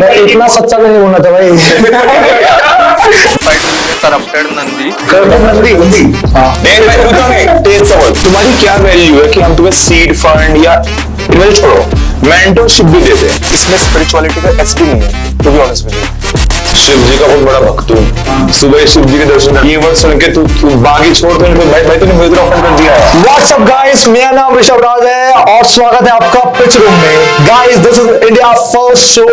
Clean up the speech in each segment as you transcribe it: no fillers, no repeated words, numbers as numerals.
मैं इतना सच्चा भी नहीं बोलना था भाई। करप्टेड नंदी। देख भाई रुको नहीं, तेज समझ तुम्हारी क्या वैल्यू है कि हम तुम्हें सीड फंड या इन्वेस्ट छोड़ो मेंटरशिप भी देते हैं, इसमें स्पिरिचुअलिटी का एस भी नहीं है to be honest with you. Shiv ji का बहुत बड़ा भक्त हूँ, सुबह शिव जी के दर्शन कर ये वर्ड सुन के तू बागी छोड़ दे, भाई तूने मुझे ऑफर कर दिया है। What's up guys, मेरा नाम ऋषभ राज है और स्वागत है आपका पिच रूम में। Guys, this is India first show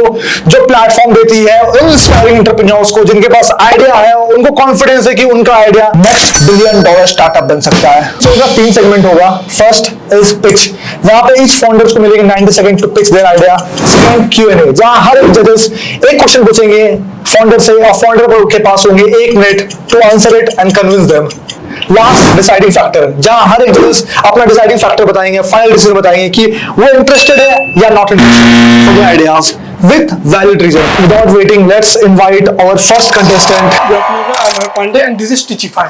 जो प्लेटफॉर्म देती है उन इंस्पायरिंग एंटरप्रेन्योर्स को जिनके पास आइडिया है और उनको कॉन्फिडेंस है कि उनका आइडिया नेक्स्ट $1 बिलियन स्टार्टअप बन सकता है। तो इसका 3 सेगमेंट होगा। फर्स्ट इज पिच, जहां पे ईच फाउंडर्स को मिलेगी 90 second to pitch their idea. Second Q&A, जहां हर एक जजेस एक क्वेश्चन पूछेंगे फाउंडर से और फाउंडर के पास होंगे 1 minute to answer it and convince them. Last deciding factor, जहां हर एक जजेस अपना डिसाइडिंग फैक्टर बताएंगे, फाइनल डिसीजन बताएंगे कि वो इंटरेस्टेड है या not interested for the ideas with valid reason. Without waiting, let's invite our first contestant Pandey and this is Stitchify.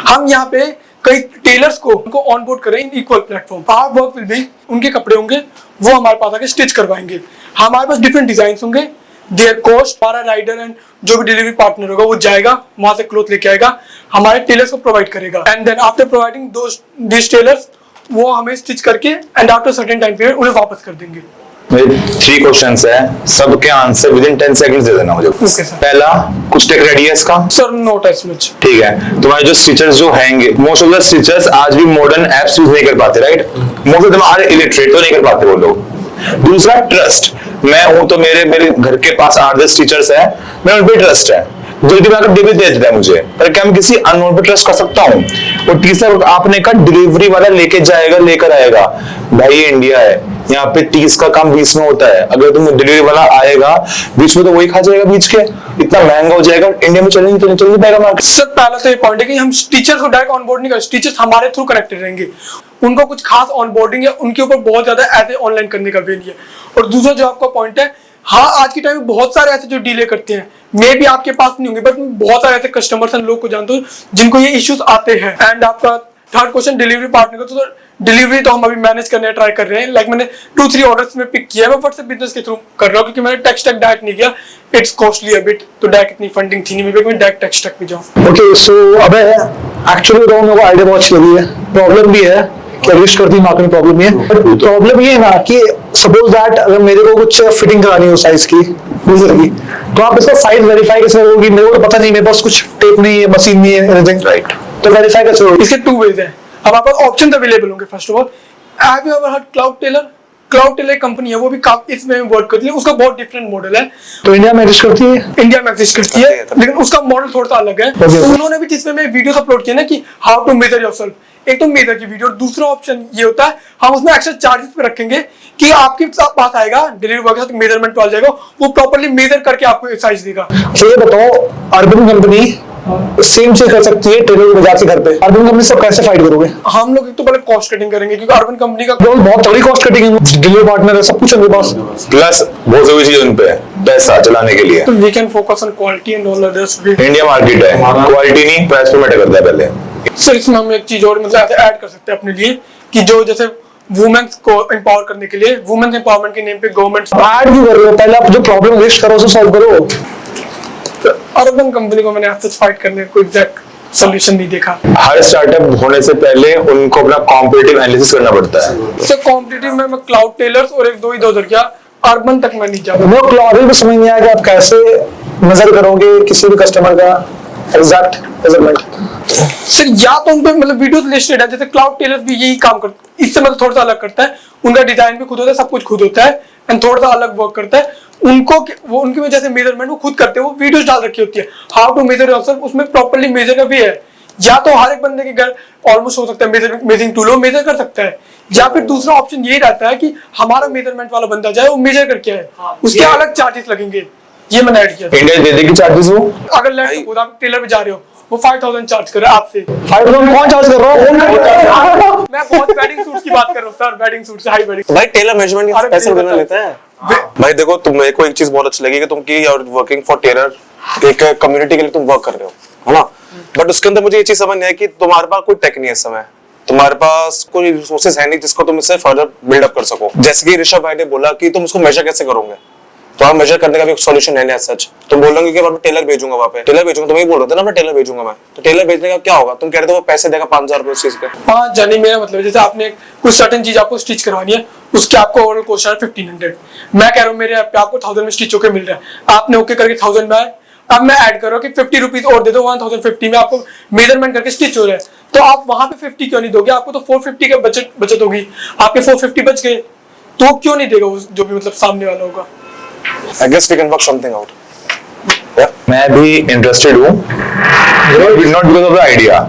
हम यहाँ पे कई टेलर्स को उनको ऑनबोर्ड करें in equal platform. Our work will be, उनके कपड़े होंगे वो हमारे पास आके स्टिच करवाएंगे। हमारे पास डिफरेंट डिजाइन होंगे, देयर कॉस्ट, हमारा राइडर एंड जो भी डिलीवरी पार्टनर होगा वो जाएगा वहां से क्लोथ लेके आएगा, हमारे टेलर्स को प्रोवाइड करेगा and then after providing this tailors वो हमें स्टिच करके and after certain time period उन्हें वापस कर देंगे। मेरे 3 क्वेश्चंस है, सबके आंसर विद इन 10 सेकंड्स दे देना मुझे। Okay, sir. पहला, कुछ टेक रेडी है इसका? Sir not as much. ठीक है, तुम्हारे जो स्टिचर्स जो हैंगे, मोस्ट ऑफ द स्टिचर्स आज भी मॉडर्न एप्स यूज नहीं कर पाते, right? Most of them are illiterate, तो नहीं कर पाते वो लोग। दूसरा, ट्रस्ट। मैं हूं तो मेरे घर के पास 8-10 टीचर्स हैं, मैं उन पे ट्रस्ट है, जल्दी में आकर डिलीवरी दे देता है मुझे, पर क्या मैं किसी अननोन पे ट्रस्ट कर सकता हूँ? और तीसरा, आपने कहा डिलीवरी वाला लेके जाएगा लेकर आएगा, भाई ये इंडिया है, यहाँ पे 30 का काम 20 में होता है। अगर तुम डिलीवरी वाला आएगा बीच में तो वही खा जाएगा, बीच के इतना महंगा हो जाएगा, इंडिया में चलेंगे तो नहीं चल पाएगा मार्केट। सर पहला तो ये पॉइंट है कि हम टीचर्स को डायरेक्ट ऑनबोर्ड नहीं कर, टीचर्स हमारे थ्रू कनेक्टेड रहेंगे, उनको कुछ खास ऑनबोर्डिंग या उनके ऊपर बहुत ज्यादा ऐसे ऑनलाइन करने का वे नहीं है। और दूसरा जो आपका पॉइंट है, हाँ आज के टाइम में बहुत सारे ऐसे जो डीले करते हैं, मे भी आपके पास नहीं होंगे बट बहुत सारे ऐसे कस्टमर्स हैं, लोग को जानते हो जिनको ये इश्यूज आते हैं। एंड आपका थर्ड क्वेश्चन डिलीवरी पार्टनर का, तो डिलीवरी तो हम अभी मैनेज करने ट्राई कर रहे हैं। लाइक मैंने 2-3 ऑर्डर्स में पिक किया है, मैं व्हाट्सएप बिजनेस के थ्रू कर रहा हूँ क्योंकि मैंने टेक स्टैक डायरेक्ट नहीं किया, इट्स कॉस्टली अ बिट, तो डायरेक्ट इतनी फंडिंग थी नहीं मेरे, मैं डायरेक्ट टेक स्टैक पे जाऊँ। ओके, सो अबे एक्चुअली बताऊं मेरे को आइडिया बहुत अच्छी लगी है। प्रॉब्लम भी है कि रिस्क करती मार्केट में प्रॉब्लम नहीं है, बट प्रॉब्लम ये है ना कि सपोज दैट अगर मेरे को कुछ फिटिंग करानी हो साइज की ब्लेजर की, तो आप इसका साइज वेरीफाई कैसे करोगे? मेरे को तो पता नहीं, मेरे पास कुछ टेप नहीं है, मशीन नहीं है, एनीथिंग, राइट? तो वेरीफाई कैसे करोगे? इसके 2 वेज हैं। अब आपके पास ऑप्शंस अवेलेबल होंगे। First of all, have you ever heard Cloud Tailor? Cloud Tailor company है, वो भी इसमें वर्क करती है, उसका बहुत डिफरेंट मॉडल है। तो इंडिया में एग्जिस्ट करती है? इंडिया में एग्जिस्ट करती है, लेकिन उसका मॉडल थोड़ा सा अलग है। Okay. तो उन्होंने भी जिसमें मैं वीडियोस अपलोड किए ना कि हाउ टू मेजर योरसेल्फ, एक तो मेजर की वीडियो, दूसरा ऑप्शन ये होता है हम उसमें एक्स्ट्रा चार्जेस पे रखेंगे कि आपके पास आएगा डिलीवरी बॉय के साथ मेजरमेंट वाला जाएगा, वो प्रॉपर्ली मेजर करके आपको साइज देगा। तो ये बताओ, अर्बन कंपनी सेम चीज कर सकती है टेलर बाजार से घर पे, अर्बन कंपनी से कैसे फाइट करोगे? हम लोग एक तो पहले कॉस्ट कटिंग करेंगे क्योंकि अर्बन कंपनी का बहुत तगड़ी कॉस्ट कटिंग है, डिलीवरी पार्टनर है, सब कुछ है मेरे पास, प्लस बहुत सारी चीजें उन पे है, पैसा चलाने के लिए। तो we can focus on quality and all others. India market है, क्वालिटी नहीं प्राइस पे मैटर करता है पहले। सर इसमें हम एक चीज और मतलब ऐसे ऐड कर सकते हैं अपने लिए कि जो जैसे वुमेन्स को एम्पावर करने के लिए, वुमेन्स एम्पावरमेंट के नेम पे गवर्नमेंट ऐड क्यों कर रहे हो? पहले आप जो प्रॉब्लम लिस्ट करो उसे सॉल्व करो। अर्बन कंपनी को मैंने आज तक फाइट करने का कोई एग्जैक्ट सॉल्यूशन नहीं देखा। हर स्टार्टअप होने से पहले उनको अपना कॉम्पिटिटिव एनालिसिस करना पड़ता है। सर कॉम्पिटिटिव में मैं क्लाउड टेलर्स और 1-2 इधर किया, अर्बन तक मैं नहीं जाऊंगा। मेरे को अभी भी समझ नहीं आया कि आप कैसे मेजर करोगे किसी भी कस्टमर का एग्जैक्ट मेजरमेंट। सर या तो उन पे मतलब वीडियोस लिस्टेड है, जैसे क्लाउड टेलर्स भी यही काम करते हैं, इससे मतलब थोड़ा सा अलग करता है, उनका डिजाइन भी खुद होता है, सब कुछ खुद होता है एंड थोड़ा सा अलग वर्क करता है। उनको वो उनकी जैसे मेजरमेंट वो खुद करते हैं, वो वीडियोस डाल रखी होती है हाउ टू मेजर योरसेल्फ, उसमें प्रॉपर्ली मेजर का भी है। या तो हर एक बंदे के घर ऑलमोस्ट हो सकता है मेजरिंग टूल, वो मेजर कर सकता है, या फिर दूसरा ऑप्शन ये रहता है कि हमारा मेजरमेंट वाला बंदा जाए वो मेजर करके आए, उसके अलग चार्जेस लगेंगे। ये मैंने ऐड किया। इंडिया दे देगी चार्जेस वो? अगर लेट्स सपोज आप टेलर पे जा रहे हो, वो 5000 चार्ज कर रहा है आपसे। 5000 कौन चार्ज कर रहा है? मैं बहुत वेडिंग सूट्स की बात कर रहा हूँ sir, wedding suits, high wedding. भाई टेलर मेजरमेंट के पैसे कितना लेता है? भाई देखो, मेरे को एक चीज बहुत अच्छी लगी कि तुम की और वर्किंग फॉर टेलर, एक कम्युनिटी के लिए तुम वर्क कर रहे हो, है ना? बट उसके अंदर मुझे ये चीज समझ नहीं है कि तुम्हारे पास कोई टेक नहीं है इस समय, तुम्हारे पास कोई रिसोर्सेज है नहीं जिसको तुम इससे फर्दर बिल्डअप कर सको। जैसे कि ऋषभ भाई ने बोला कि तुम उसको मेजर कैसे करोगे, तो आप मेजर करने का भी सॉल्यूशन है नहीं सच। तुम बोल रहे हो कि मैं टेलर भेजूंगा वहां पे, टेलर भेजूंगा, तुम ही बोल रहे थे ना मैं टेलर भेजूंगा मैं, तो टेलर भेजने का क्या होगा? तुम कह रहे थे वो पैसे देगा 5,000 रुपए उस चीज के। हाँ जानी, मेरा मतलब है, जैसे आपने कुछ सर्टेन चीज आपको स्टिच करवानी है, उसके आपको ओवरऑल कॉस्ट है 1500। मैं कह रहा हूँ मेरे ऐप पे आपको 1000 में स्टिच होकर मिल रहा है, आपने ओके करके 1000 में आए, अब मैं ऐड कर रहा हूँ कि 50 रुपीज और दे दो, 1050 में आपको मेजरमेंट करके स्टिच हो रहा है, तो आप वहां पे 50 क्यों नहीं दोगे? आपको तो 450 का बचत होगी, आपके 450 बच गए, तो क्यों नहीं देगा जो भी मतलब सामने वाला होगा? I guess we can work something out. मैं भी इंटरेस्टेड हूँ, not because of the idea,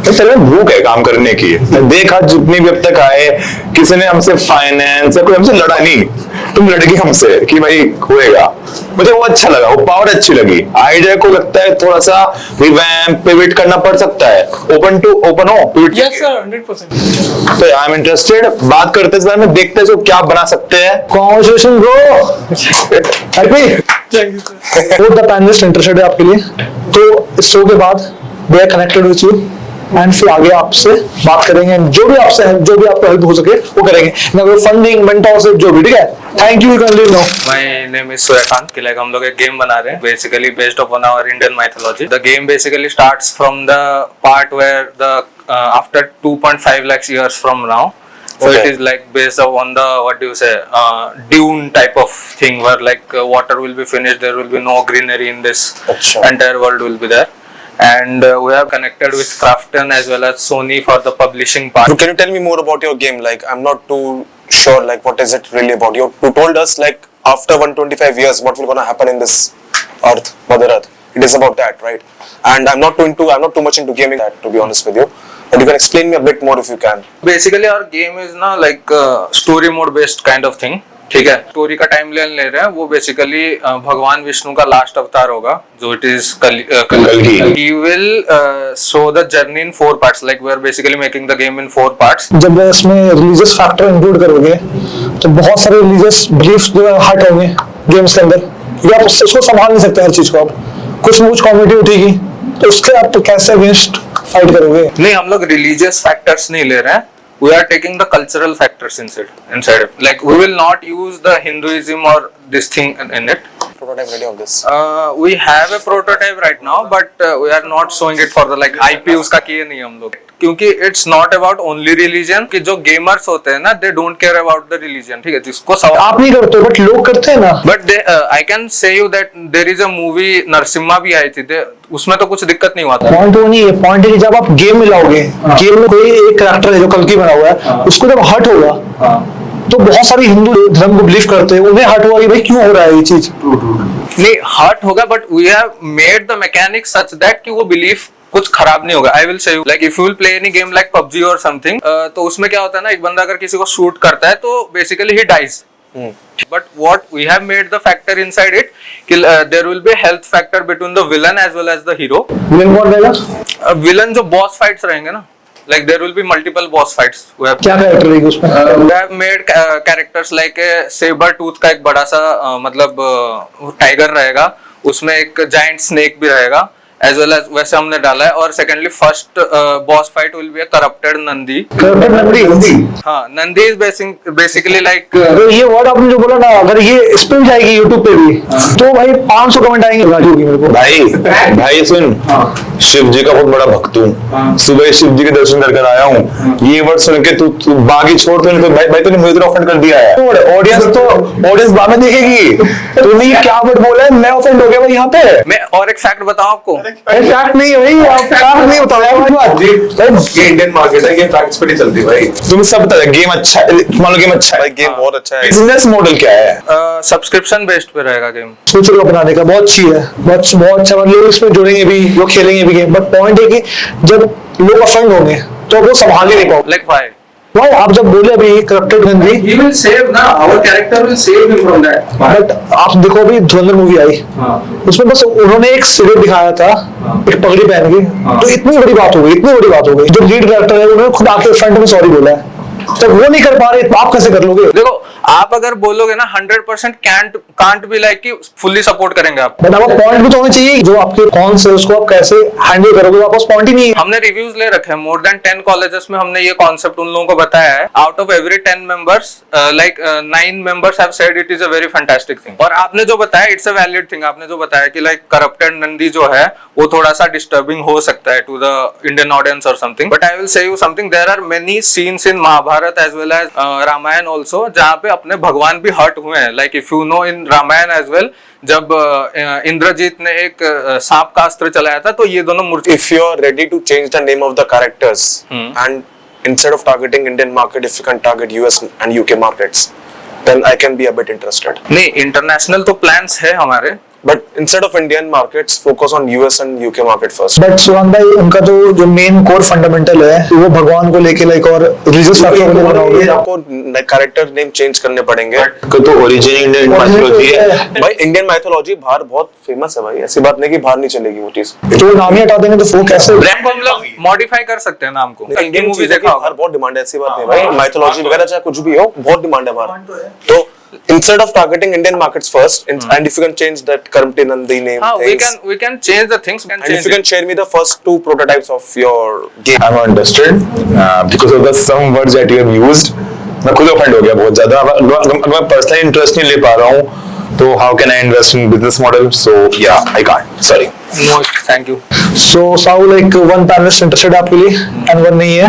चलो भूख है काम करने की। देखा जितनी भी अब तक आए, किसी ने हमसे फाइनेंस या कोई हमसे लड़ा नहीं, तुम लड़की हमसे कि भाई होएगा, मुझे वो अच्छा लगा, वो पावर अच्छी लगी। आइडिया को लगता है थोड़ा सा रिवैम्प पिवट करना पड़ सकता है, ओपन हो पिवट। Yes sir 100%। तो आई एम इंटरेस्टेड, बात करते इस बारे में, देखते हैं जो क्या बना सकते हैं। Conversation bro, happy thank you sir. Both the panelist interested है आपके लिए, तो इस शो के बाद they are connected with you and फिर आगे आपसे बात करेंगे, जो भी आपसे जो भी आपको हेल्प हो सके वो करेंगे, ना फंडिंग मेंटरशिप जो भी, ठीक है? Thank you, My name is Suryakant. Like हम लोग एक गेम बना रहे हैं, basically based upon our Indian mythology. The game basically starts from the part where the after 2.5 lakhs years from now. So Okay. it is like based on the what do you say dune type of thing where like water will be finished, there will be no greenery in this Achha. entire world will be there. And we have connected with Krafton as well as Sony for the publishing part. So can you tell me more about your game? Like I'm not too sure. Like what is it really about? You told us like after 125 years, what will gonna happen in this Earth, Mother Earth? It is about that, right? And I'm not too much into gaming, that, to be honest with you. But you can explain me a bit more if you can. Basically our game is ना like story mode based kind of thing. ठीक है, story का time ले रहे हैं, वो basically भगवान विष्णु का लास्ट अवतार होगा, जो इट इज कल्कि। He will show the journey in 4 parts, like we are basically making the game in 4 parts. जब इसमें रिलीजियस फैक्टर इंक्लूड करोगे तो बहुत सारे रिलीजियस बिलीफ्स जो है हट होंगे गेम्स के अंदर, क्योंकि आप उसको संभाल नहीं सकते हर चीज को। आप कुछ न कुछ कॉमेडी उठेगी तो उसके आप कैसे अगेंस्ट फाइट करोगे? नहीं, हम लोग रिलीजियस फैक्टर्स नहीं ले रहे हैं, we are taking the cultural factors inside it. Like we will not use the Hinduism or this thing in it. Prototype ready of this. We have a prototype right now, but we are not showing it for the like IP उसका किए नहीं हम लोग, क्योंकि it's not about only religion। कि जो gamers होते हैं ना, they don't care about the religion, ठीक है? जिसको आप नहीं करते बट लोग करते हैं ना। But they, I can say you that there is a movie Narasimha भी आई थी, उसमें तो कुछ दिक्कत नहीं हुआ था। पॉइंट वो नहीं है, पॉइंट है कि जब आप गेम में लाओगे, गेम में कोई एक कैरेक्टर है जो कल्कि बना हुआ है, उसको जब हर्ट होगा तो बहुत सारे हिंदू धर्म को बिलीव करते हैं, उन्हें हर्ट हुआ कि भाई क्यों हो रहा है ये चीज। नहीं हर्ट होगा, but we have made the mechanics such that कि वो बिलीफ कुछ खराब नहीं होगा। I will say you like if you will play any game like PUBG और समथिंग, तो उसमें क्या होता है ना, एक बंदा अगर किसी को शूट करता है तो basically he dies. But what we have made the factor inside it, there will be a health factor between the villain as well as the hero. Villain कौन रहेगा? Villain जो boss fights रहेंगे ना, like there will be multiple boss fights. We have क्या character रहेगी उसमें? we have made characters like a saber tooth का एक बड़ा सा मतलब टाइगर रहेगा, उसमें एक giant snake भी रहेगा, as well as वैसे हमने डाला है। और secondly first boss fight will be a corrupted Nandi. हाँ, नंदी इज बेसिकली लाइक, ये वर्ड आपने जो बोला ना, अगर ये इस पे भी जाएगी यूट्यूब पे भी, तो भाई 500 कमेंट आएंगे गाड़ी होगी मेरे को। भाई सुन, शिव जी का बहुत बड़ा भक्त हूँ, सुबह शिव जी के दर्शन कर आया हूँ, ये वर्ड सुन के तू बाकी छोड़, तूने भाई तूने मुझे तो ऑफेंड कर दिया है। ऑडियंस बाद में देखेगी तूने ये क्या वर्ड बोला है, मैं ऑफेंड हो गया भाई यहाँ पे। मैं और एक फैक्ट बताऊं आपको, फैक्ट नहीं है भाई, आप फैक्ट नहीं बताया ये इंडियन मार्केट है, ये फैक्ट्स पे नहीं चलती भाई। तुम्हें सब पता है गेम अच्छा है, मान लो गेम अच्छा है, भाई गेम बहुत अच्छा है। बिजनेस मॉडल क्या है? सब्सक्रिप्शन बेस्ड पे रहेगा गेम। सोच रहे हो बनाने का, बहुत अच्छी है, बहुत अच्छा, लोग इसमें जुड़ेंगे भी, लोग खेलेंगे भी गेम, बट पॉइंट है कि जब लोग ऑफेंड होंगे तो वो संभाल ही नहीं पाओगे। लाइक व्हाई वाह, आप जब बोले अभी corrupted Nandi, He will save ना, our character will save him from that. But आप देखो अभी धुरंधर मूवी आई, उसमें बस उन्होंने एक सिगरेट दिखाया था, एक पगड़ी पहन के, तो इतनी बड़ी बात हो गई, इतनी बड़ी बात हो गई। जो लीड कैरेक्टर है उन्होंने खुद आके फ्रंट में सॉरी बोला है, तो वो नहीं कर पा रहे तो आप कैसे कर लोगे? देखो आप अगर बोलोगे ना 100% कांट भी लाइक कि फुल्ली सपोर्ट करेंगे आप। बट आपका पॉइंट भी तो होना चाहिए, जो आपके कौन से उसको आप कैसे हैंडल करोगे, आपका पॉइंट ही नहीं है। हमने रिव्यूज ले रखे हैं, मोर देन 10 कॉलेजेस में हमने ये कॉन्सेप्ट उन लोगों को बताया है। Out of every 10 members like 9 members have said it is a very fantastic thing. और आपने जो बताया इट्स अ वैलिड थिंग। आपने जो बताया कि लाइक करप्टेड नंदी जो है वो थोड़ा सा डिस्टर्बिंग हो सकता है टू द इंडियन ऑडियंस और something, but I will say you something, there are many scenes in Mahabharata as well as Ramayana also जहाँ पे अपने भगवान भी हर्ट हुए हैं। Like if you know in Ramayana as well, जब इंद्रजीत ने एक सांप का अस्त्र चलाया था तो ये दोनों मूर्ति। If you are ready to change the name of the characters and instead of targeting Indian market, if you can target US and UK markets, then I can be a bit interested. नहीं, international तो plans है हमारे, But instead of Indian markets, focus on US and UK market first. But Suhan भाई, उनका जो main core fundamental है वो भगवान को लेके लाइक और रिलीजियस फैक्टर को लेकर बनाओगे। आपको कैरेक्टर नेम चेंज करने पड़ेंगे। तो ओरिजिन इंडियन माइथोलॉजी है भाई, इंडियन माइथोलॉजी बाहर बहुत फेमस है भाई, ऐसी बात नहीं कि बाहर नहीं चलेगी वो चीज। तो नाम ही हटा देंगे तो वो कैसे? ब्रांड हम लोग मॉडिफाई कर सकते हैं नाम को। इंडियन मूवी मूवी देखा होगा, बाहर बहुत डिमांड है, ऐसी बात नहीं भाई, माइथोलॉजी वगैरह चाहे कुछ भी हो, बहुत डिमांड है बाहर। तो instead of targeting Indian markets first, and if you can change that Karamti Nandi name, हाँ, things, we can change the things, and if you can share me the first 2 prototypes of your game. I'm interested because of the some words that you have used. मैं खुद offend हो गया बहुत ज्यादा। अगर मैं personally interest नहीं ले पा रहा हूँ तो how can I invest in business model? So yeah, I can't. Sorry. Thank you. So साउ लाइक वन पैनलिस्ट इंटरेस्टेड आपके लिए एंड वन नहीं है,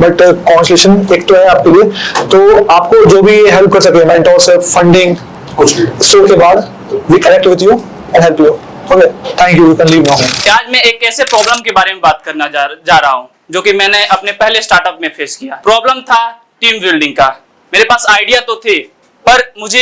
बट कॉन्सलेशन एक तो है आपके लिए। तो आपको जो भी हेल्प कर सके, मेंटोर से फंडिंग कुछ शो के बाद, we connect with you and help you. Okay, thank you, you can leave now. आज मैं एक ऐसे प्रॉब्लम के बारे में बात करना जा रहा हूँ जो कि मैंने अपने पहले स्टार्टअप में फेस किया। प्रॉब्लम था टीम बिल्डिंग का। मेरे पास आइडिया तो थे पर मुझे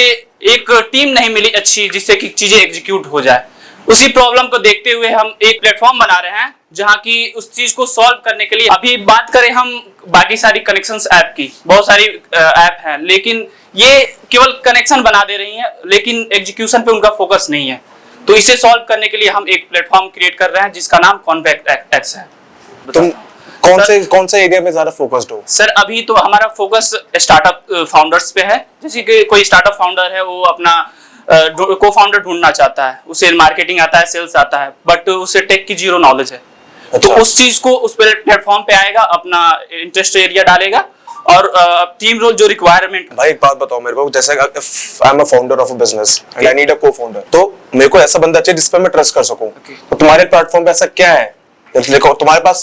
एक टीम नहीं मिली अच्छी जिससे कि चीजें एग्जीक्यूट हो जाए। उसी प्रॉब्लम को देखते हुए हम एक प्लेटफॉर्म बना रहे हैं जहां की उस चीज को सॉल्व करने के लिए, अभी बात करें हम बाकी सारी कनेक्शंस ऐप की, बहुत सारी ऐप हैं लेकिन ये केवल कनेक्शन बना दे रही हैं लेकिन एग्जीक्यूशन पे उनका फोकस नहीं है। तो इसे सॉल्व करने के लिए हम एक प्लेटफॉर्म क्रिएट कर रहे हैं जिसका नाम कॉन्वैक्ट एक्स है। तुम कौन से एरिया में ज्यादा फोकस्ड हो? सर अभी तो हमारा फोकस स्टार्टअप फाउंडर्स पे है। जैसे कि कोई स्टार्टअप फाउंडर है, वो अपना को फाउंडर ढूंढना चाहता है, उसे मार्केटिंग आता है, सेल्स आता है, बट उसे टेक की जीरो नॉलेज है। तो उस चीज को उस प्लेटफॉर्म पे आएगा, अपना इंटरेस्ट एरिया डालेगा और टीम रोल जो रिक्वायरमेंट। भाई एक बात बताओ मेरे को, जैसे I am a founder of a business and I need a co-founder, तो मेरे को ऐसा बंदा चाहिए जिस पर मैं ट्रस्ट कर सकूं। तो तुम्हारे प्लेटफॉर्म पे ऐसा क्या है? देखो तुम्हारे पास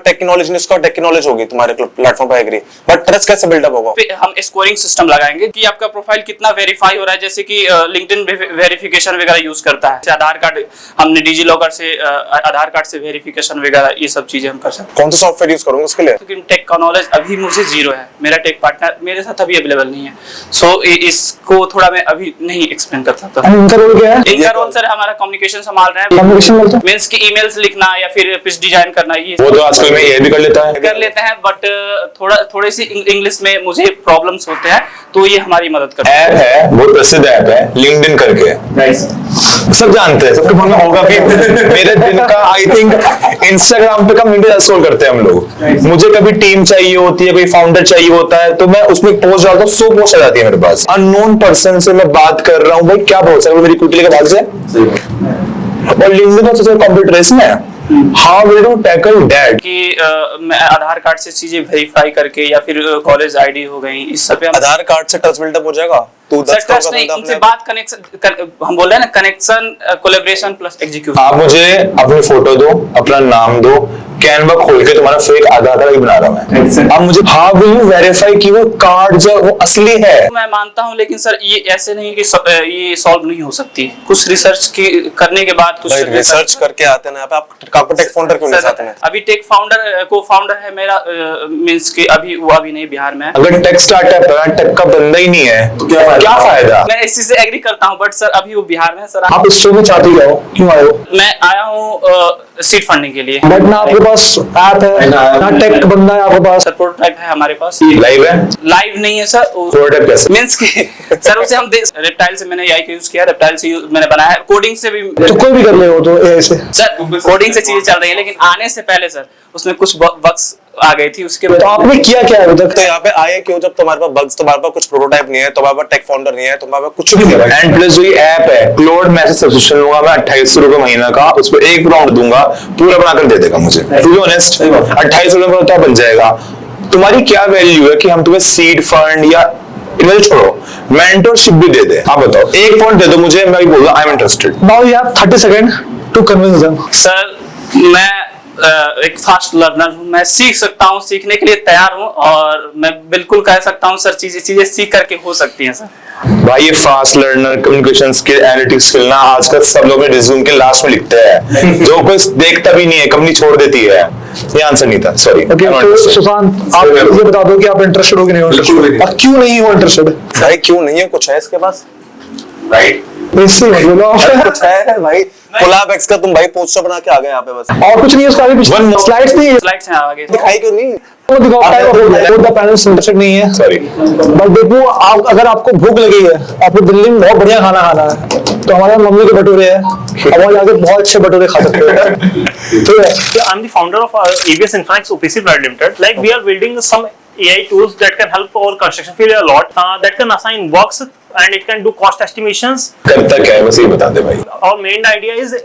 टेक नॉलेज नहीं, उसका टेक नॉलेज होगी तुम्हारे प्लेटफॉर्म पे, एग्री, बट ट्रस्ट कैसे बिल्डअप होगा? हम स्कोरिंग सिस्टम लगाएंगे कि आपका प्रोफाइल कितना वेरीफाई हो रहा है। जैसे कि लिंक्डइन वेरिफिकेशन वगैरह यूज करता है, आधार कार्ड हमने डिजी लॉकर से आधार कार्ड से वेरिफिकेशन वगैरह, ये सब चीजें हम कर सकते हैं। कौन सा सॉफ्टवेयर यूज करोगे उसके लिए? क्योंकि टेक का नॉलेज अभी मुझे जीरो है, मेरा टेक पार्टनर मेरे साथ अभी अवेलेबल नहीं है, सो इसको थोड़ा मैं अभी नहीं एक्सप्लेन कर सकता। इनका रोल क्या है? इनका रोल सर हमारा कम्युनिकेशन संभाल रहे हैं, कम्युनिकेशन बोलते हैं मींस की ईमेल्स लिखना या फिर पिच डिजाइन करना, ये वो तो आजकल में ये भी कर लेता है। बट थोड़े सी इंग्लिश में मुझे प्रॉब्लम्स होते हैं, तो ये हमारी मदद करता है। ऐप है, बहुत प्रसिद्ध ऐप है, लिंक्डइन करके। सब जानते हैं, सबको मालूम होगा कि मेरे दिन का आई थिंक इंस्टाग्राम पे कम्युनिटी स्क्रॉल करते हैं हम लोग। मुझे कभी टीम चाहिए होती है, कोई फाउंडर चाहिए होता है, तो मैं उसमें पोस्ट डालता हूँ, 100 पोस्ट आ जाती है मेरे पास। अननोन पर्सन से मैं बात कर रहा हूँ, भाई क्या भरोसा है मेरी कुटली के बाद से। और लिंक्डइन में तो कंप्यूटर है। How will you tackle that? कि मैं आधार कार्ड से चीजें वेरीफाई करके या फिर कॉलेज आईडी हो गई, इस सब पे आधार कार्ड से ट्रस्ट बिल्डअप हो जाएगा। तू ट्रस्ट नहीं, उनसे बात कनेक्शन हम बोल रहे हैं ना, कनेक्शन कोलैबोरेशन प्लस एग्जीक्यूशन। आप मुझे अपनी फोटो दो, अपना नाम दो, कैनवा खोल के तुम्हारा फेक आधार कार्ड बना रहा हूं। आप मुझे हाउ विल यू वेरीफाई कि वो कार्ड जो वो असली है? मैं मानता हूं, लेकिन सर ये ऐसे नहीं कि ये सॉल्व नहीं हो सकती। कुछ रिसर्च करने के बाद, कुछ रिसर्च करके आते हैं आप टेक फाउंडर क्यों नहीं साथ में? अभी टेक फाउंडर को फाउंडर है मेरा, मींस कि अभी वो अभी नहीं बिहार में है। अगर टेक स्टार्टअप है, टेक का बंदा ही नहीं है तो क्या फायदा? मैं इस चीज से एग्री करता हूं, बट सर अभी वो बिहार में है। सर आप इस शो में चाहते हो, क्यों आए हो? मैं आया हूं सीट फंडिंग के लिए, बट ना आपके पास ऐप है, ना टेक बंदा है आपके पास। सर प्रोटोटाइप है हमारे पास। लाइव है? लाइव नहीं है सर। प्रोटोटाइप कैसे? मींस कि सर उसे हम रेप्टाइल से मैंने एआई का यूज किया, रेप्टाइल से मैंने बनाया है, कोडिंग से भी तो कोई भी कर ले हो तो ऐसे सर कोडिंग से चीजें चल रही है, लेकिन आने से पहले सर उसमें कुछ बग्स आ गई थी उसके तो बाद। आपने किया क्या है अभी तक? तो यहाँ पे आए क्यों जब तुम्हारे पास बग्स, तुम्हारे पास कुछ प्रोटोटाइप नहीं है, तुम्हारे पास टेक फाउंडर नहीं है, तुम्हारे पास कुछ भी नहीं है। एंड प्लस जो ये ऐप है क्लोड मैसेज सब्सक्रिप्शन लूंगा मैं 2800 रुपए महीना का, उस पर एक राउंड दूंगा, पूरा बनाकर दे देगा मुझे। टू बी ऑनेस्ट 2800 रुपए में तो बन जाएगा। तुम्हारी क्या वैल्यू है कि हम तुम्हें सीड फंड या इन्वेस्ट छोड़ो मेंटरशिप भी दे दे? आप बताओ, एक फंड दे दो मुझे, मैं बोलूंगा I am interested. Now you have 30 second to convince them. Sir मैं एक फास्ट लर्नर हूँ, मैं सीख सकता हूँ, सीखने के लिए तैयार हूँ, और मैं बिल्कुल कह सकता हूँ सर चीजें सीख करके हो सकती हैं सर। भाई ये fast learner, communication skill, analytics skill ना आजकल सब लोग रिज्यूम के लास्ट में लिखते हैं, जो कोई देखता भी नहीं है, कंपनी छोड़ देती है। ये आंसर नहीं था, सॉरी। ओके, तो सुशांत आप मुझे बता दो कि आप इंटरेस्टेड हो कि नहीं हो? और क्यों नहीं हो इंटरेस्टेड? भाई क्यों नहीं है, कुछ है इसके पास? राइट, इससे मतलब कुछ है भाई। कोलैब एक्स का तुम भाई पोस्टर बना के आ गए यहाँ पे बस। और कुछ नहीं है उसका, आगे स्लाइड्स नहीं है, स्लाइड्स हैं आगे। दिखाई क्यों नहीं? वो दिखाओ type of food the parents interested नहीं है, सॉरी। बट देखो अगर आपको भूख लगी है, आपको दिल्ली में बहुत बढ़िया खाना खाना है, तो हमारे मम्मी के भटूरे हैं, अब वहाँ जाके बहुत अच्छे भटूरे खा सकते हो। ठीक है, I'm the founder of ABS Infinix OPC Private Limited. Like we are building some AI tools that can help our construction field a lot. That can assign works and it can do cost estimations. करता क्या है बस ये बता दे भाई। Our main idea is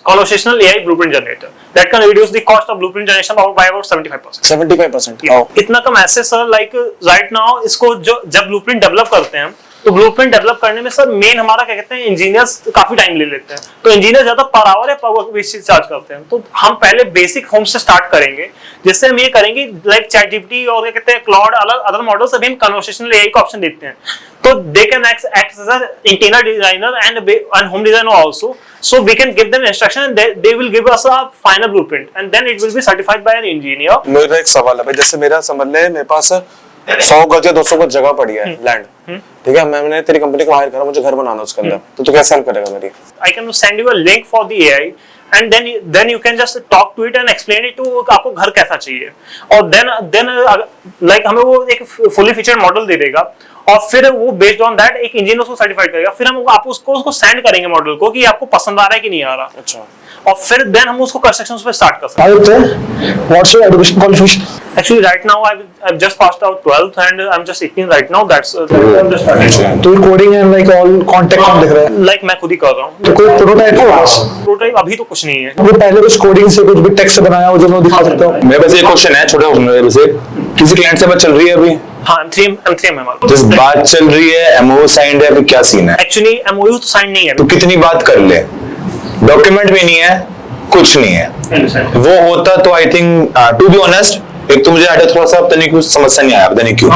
conversational AI blueprint generator that can reduce the cost of blueprint generation by about 75%. 75%। इतना कम ऐसे sir, like right now इसको जब ब्लूप्रिंट डेवलप करते हैं तो ब्लूप्रिंट डेवलप करने में सर मेन हमारा क्या कहते हैं, इंजीनियर्स काफी टाइम ले लेते हैं, तो इंजीनियर ज्यादा पर आवर या पर वर्क बेसिस चार्ज करते हैं। तो हम पहले बेसिक होम से स्टार्ट करेंगे, जिससे हम ये करेंगे लाइक चैटजीपीटी और क्या कहते हैं क्लाउड अदर मॉडल्स, अभी हम कन्वर्सेशनल एआई का ऑप्शन देते हैं, तो they can act as an interior designer and home designer also, so we can give them instruction and they will give us a final blueprint and then it will be certified by an engineer. मेरा एक सवाल है भाई, जैसे मेरा समझ ले मेरे पास 100 गज या 200 गज जगह पड़ी है लैंड, ठीक है, मैंने तेरी कंपनी को हायर करा, मुझे घर बनाना उसके अंदर, तो तू कैसे हेल्प करेगा मेरी? I can send you a link for the AI and then you can just talk to it and explain it to आपको घर कैसा चाहिए, और then like हमें वो एक fully featured मॉडल दे देगा, और फिर वो बेस्ड ऑन दैट एक इंजीनियर उसको सर्टिफाइड करेगा, फिर हम आप उसको सेंड करेंगे मॉडल को कि आपको पसंद आ रहा है कि नहीं आ रहा। अच्छा, और फिर देन हम उसको कंस्ट्रक्शन पे स्टार्ट कर सकते हैं। Aditya, what's your education qualification? Actually right now I've just passed out 12th and I'm just 18 right now, that's I'm just starting. तो coding and like all contact कौन दिख रहा है? Like मैं खुद ही कर रहा हूँ, तो कोई प्रोटोटाइप हो बस? प्रोटोटाइप अभी तो कुछ नहीं है। वो पहले कुछ कोडिंग से कुछ भी टेक्स्ट से बनाया हो जो मैं दिखा सकता हूँ? मेरे पास एक क्वेश्चन है, छोटा क्वेश्चन मेरे से, किसी क्लाइंट से बात चल रही है अभी? हाँ, M3 MMR। जिस बात चल रही है एमओ साइंड है, अभी क्या सीन है? Actually MOU तो साइन नहीं है तो कितनी बात कर ले, डॉक्यूमेंट भी नहीं है, कुछ नहीं है। वो होता तो I think to be honest, एक तो मुझे थोड़ा सा पता नहीं कुछ समस्या नहीं आया, पता नहीं क्यों।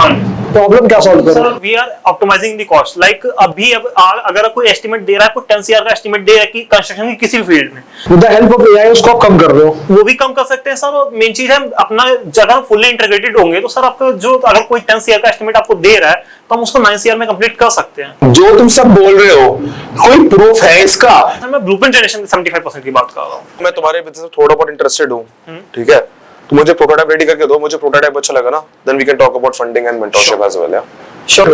प्रॉब्लम क्या सॉल्व कर रहे sir we are optimising the cost, like अभी अगर कोई एस्टिमेट दे रहा है, कोई 10 CR का एस्टिमेट दे रहा है कि कंस्ट्रक्शन की किसी भी फील्ड में, with the help of AI उसको आप कम कर रहे हो? वो भी कम कर सकते हैं सर। मेन चीज है अपना जगह फुल्ली इंटीग्रेटेड होंगे तो सर आपका जो अगर कोई 10 CR का एस्टिमेट आपको दे रहा है तो हम उसको 9 CR में कंप्लीट कर सकते हैं। जो तुम सब बोल रहे हो कोई प्रूफ है इसका? सर मैं ब्लूप्रिंट जनरेशन 75% की बात कर रहा हूँ। मैं तुम्हारे बिजनेस में थोड़ा बहुत इंटरेस्टेड हूँ, ठीक है, तो मुझे प्रोटोटाइप रेडी करके दो, मुझे प्रोटोटाइप अच्छा लगा ना, then we can talk about funding and mentorship as well.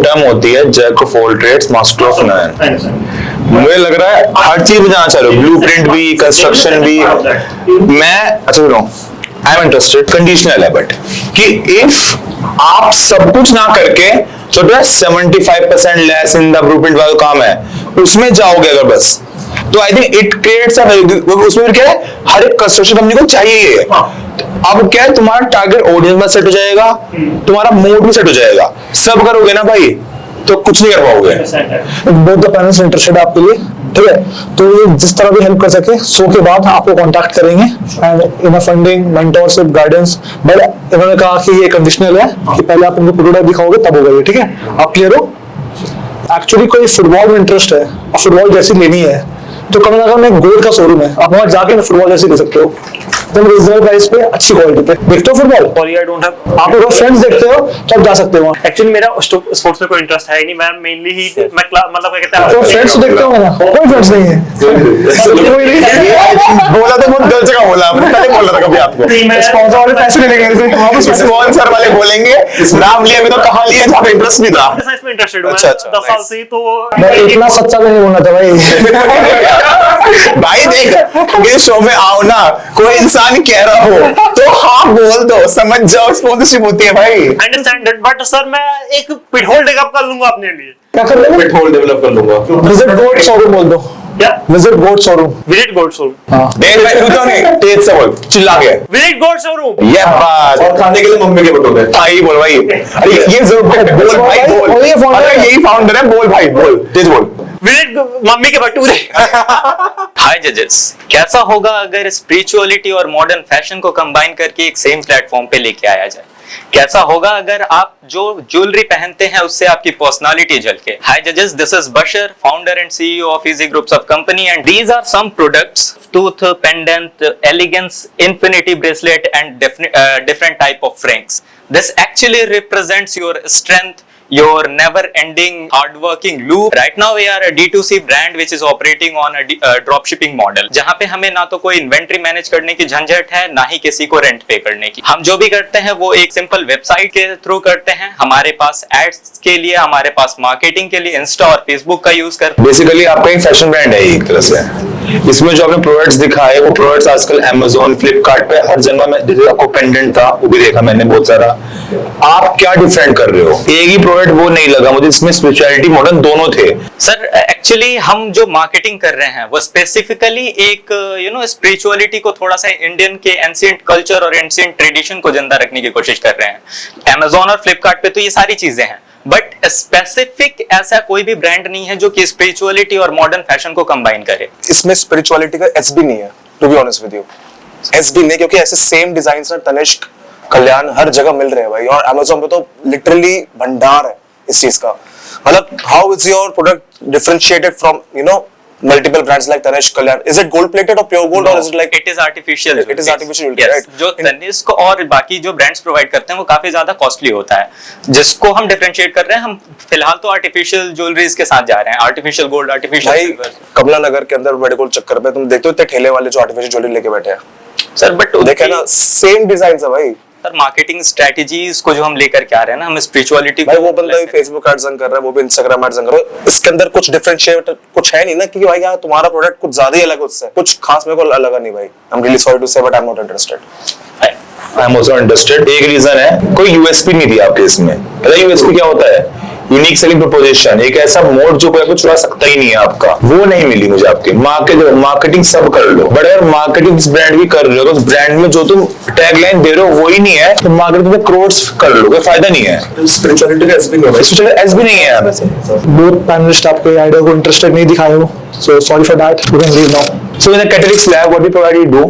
Term होती है jack of all trades master of none. मुझे लग रहा है हर चीज में जाना चाह रहे हो, ब्लूप्रिंट भी, कंस्ट्रक्शन भी। मैं अच्छा सुनो, आई एम इंटरेस्टेड, कंडीशनल है बट कि इफ आप सब कुछ ना करके जो 75% लेस इन द ब्लूप्रिंट वाला काम है उसमें जाओगे अगर बस, तो आई थिंक इट क्रिएट्स उसमें फिर क्या है, हर एक कंस्ट्रक्शन कंपनी को चाहिए। अब क्या है, तुम्हारा टारगेट ऑडियंस में सेट हो जाएगा, तुम्हारा मूड भी सेट हो जाएगा, सब करोगे ना भाई तो कुछ नहीं कर पाओगे। बोथ द पेरेंट्स इंटरेस्टेड आपके लिए, ठीक है, तो ये जिस तरह भी हेल्प कर सके 100 के बाद आपको कांटेक्ट करेंगे and in funding, mentorship, guidance. But इन्होंने कहा कि ये कंडीशनल है कि पहले आप उनको प्रोडक्ट दिखाओगे तब होगा ये, ठीक है? आप क्लियर हो? एक्चुअली कोई फुटबॉल में इंटरेस्ट है और फुटबॉल जैसी लेनी है तो कम से कम एक गोल्ड का शोरूम है, आप वहां जाके फुटबॉल जैसी ले सकते हो एकदम रीजनेबल प्राइस पे, अच्छी क्वालिटी पे। देखते हो football? Sorry I don't have. आप अगर फ्रेंड्स देखते हो तो आप जा सकते हो वहां। एक्चुअली मेरा स्पोर्ट्स में कोई इंटरेस्ट है नहीं, मैं मेनली ही मैं मतलब क्या कहते हैं, तो फ्रेंड्स देखते हो ना? कोई फ्रेंड्स नहीं है, कोई नहीं। बोला तो बहुत गलत जगह बोला आपने, पहले बोला था कभी आपको स्पॉन्सर वाले पैसे लेने गए थे, स्पॉन्सर वाले बोलेंगे, नाम लिया मैं तो कहां लिया जहां पे इंटरेस्ट भी था। साइंस में इंटरेस्टेड हूं मैं अच्छा, 10 साल से, तो मैं इतना सच्चा नहीं बोलना था भाई। भाई देख, मेरे शो में आओ ना, कोई इंसान कह रहा हो तो हाँ बोल दो, समझ जाओ, स्पॉन्सरशिप होती है भाई। अंडरस्टैंड दैट, बट सर मैं एक पिटहोल डेवलप कर लूंगा अपने लिए। क्या कर लेंगे? पेट्रोल डेवलप कर लूंगा। विजिट गोट शोरूम बोल दो। क्या? विजिट गोट शोरूम। Visit gold showroom. देख भाई तू तो नहीं, तेज से बोल, चिल्ला के। Visit gold showroom. ये बात और खाने के लिए मम्मी के बटोरे। भाई बोल भाई, अरे ये जरूर बोल भाई बोल, और ये founder अरे है। यही फाउंडर है, बोल भाई बोल, तेज बोल। विजिट मम्मी के भटूरे। हाय जजेस, कैसा होगा अगर स्पिरिचुअलिटी और मॉडर्न फैशन को कंबाइन करके एक सेम प्लेटफॉर्म पे लेके आया जाए? कैसा होगा अगर आप जो ज्वेलरी पहनते हैं उससे आपकी पर्सनालिटी झलके? हाय जजेस, this is Bashar, founder and CEO of easy groups of company, and these are some products: tooth pendant, elegance, infinity bracelet, and different type of rings. This actually represents your strength, your never-ending hard-working loop. Right now we are a D2C brand which is operating on a dropshipping model, जहाँ पे हमें ना तो कोई inventory manage करने की झंझट है, ना ही किसी को रेंट पे करने की। हम जो भी करते हैं वो एक सिंपल वेबसाइट के थ्रू करते हैं। हमारे पास एड्स के लिए, हमारे पास मार्केटिंग के लिए इंस्टा और फेसबुक का यूज करते हैं। बेसिकली आपका एक फैशन ब्रांड है एक तरह से। इसमें जो आपने प्रोडक्ट्स दिखाए वो प्रोडक्ट्स आजकल Amazon, फ्लिपकार्ट पे हर जगह में, जैसे आपको पेंडेंट था वो भी देखा मैंने बहुत सारा। आप क्या डिफरेंट कर रहे हो? एक ही प्रोडक्ट वो नहीं लगा मुझे, इसमें स्पिरिचुअलिटी मॉडर्न दोनों थे। सर एक्चुअली हम जो मार्केटिंग कर रहे हैं वो स्पेसिफिकली एक स्पिरिचुअलिटी को थोड़ा सा इंडियन के एंशिएंट कल्चर और एंशिएंट ट्रेडिशन को जिंदा रखने की कोशिश कर रहे हैं। Amazon और फ्लिपकार्ट पे तो ये सारी चीजें हैं, बट स्पेसिफिक ऐसा कोई भी ब्रांड नहीं है जो कि स्पिरिचुअलिटी और मॉडर्न फैशन को कंबाइन करे। इसमें स्पिरिचुअलिटी का एस भी नहीं है, to be honest with you, एस भी नहीं, क्योंकि ऐसे सेम डिजाइन ना तनिष्क, कल्याण हर जगह मिल रहे हैं भाई, और Amazon पे तो लिटरली भंडार है इस चीज का। मतलब how is your product differentiated from multiple brands like Tanishq, Kalyan? Is it gold plated or pure gold, or is it like it is artificial? It is artificial, yes. right? जो तनिष्क और बाकी जो ब्रांड्स प्रोवाइड करते हैं वो काफी ज्यादा costly होता है, जिसको हम डिफरेंशिएट कर रहे हैं। हम फिलहाल तो आर्टिफिशियल ज्वेलरीज के साथ जा रहे हैं, आर्टिफिशियल गोल्ड, आर्टिफिशियल सिल्वर। कमला नगर के अंदर मेडिकल चक्कर पे तुम देखते हो इतने ठेले वाले जो आर्टिफिशियल ज्वेलरी लेके बैठे हैं सर, बट देखे ना, सेम डिजाइन है भाई। सर मार्केटिंग स्ट्रेटजीज को जो हम लेकर के आ रहे हैं ना, हम स्पिरिचुअलिटी भाई वो बंदा भी फेसबुक एड्स रन कर रहा है, वो भी इंस्टाग्राम एड्स रन कर रहा है, इसके अंदर कुछ डिफरेंशिएट कुछ है नहीं ना, कि भाई यार तुम्हारा प्रोडक्ट कुछ ज्यादा ही अलग, उससे कुछ खास मेरे को लगा नहीं भाई। I am really sorry to say, but I am not interested. I am also understood. एक रीजन है, कोई यूएसपी नहीं दिया आपके इसमें। पता है यूएसपी क्या होता है? यूनिक सेलिंग प्रोपोजिशन, एक ऐसा मोड जो कोई चुरा सकता ही नहीं है आपका, वो नहीं मिली मुझे आपके। मार्केटिंग सब कर लो, बट अगर मार्केटिंग ब्रांड भी कर रहे हो तो उस ब्रांड में जो तुम टैगलाइन दे रहे हो वही नहीं है, तो मार्केटिंग में करोड़ कर लो, कोई फायदा नहीं है। स्पिरिचुअलिटी का एस भी नहीं है। स्पिरिचुअलिटी एस भी नहीं है यार। बोथ पैनलिस्ट आपको आइडिया को इंटरेस्टेड नहीं दिखाए हो, so sorry for that, you can leave now. So in the Catalyst Lab, what we probably do,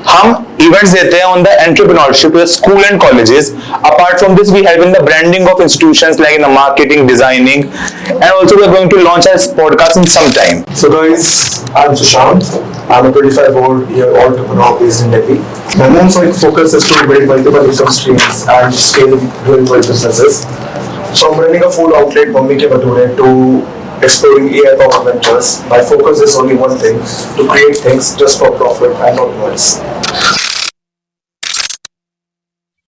हम events देते हैं on the entrepreneurship with school and colleges. Apart from this, we help in the branding of institutions like in the marketing, designing, and also we are going to launch a podcast in some time. So guys, I'm Sushant. I'm a 25-year-old entrepreneur based in Delhi. My main focus is to build multiple income streams and scale doing well businesses. So I'm running a food outlet, Mummy Ke Bhature, to exploring AI powered ventures. My focus is only one thing: to create things just for profit and not noise.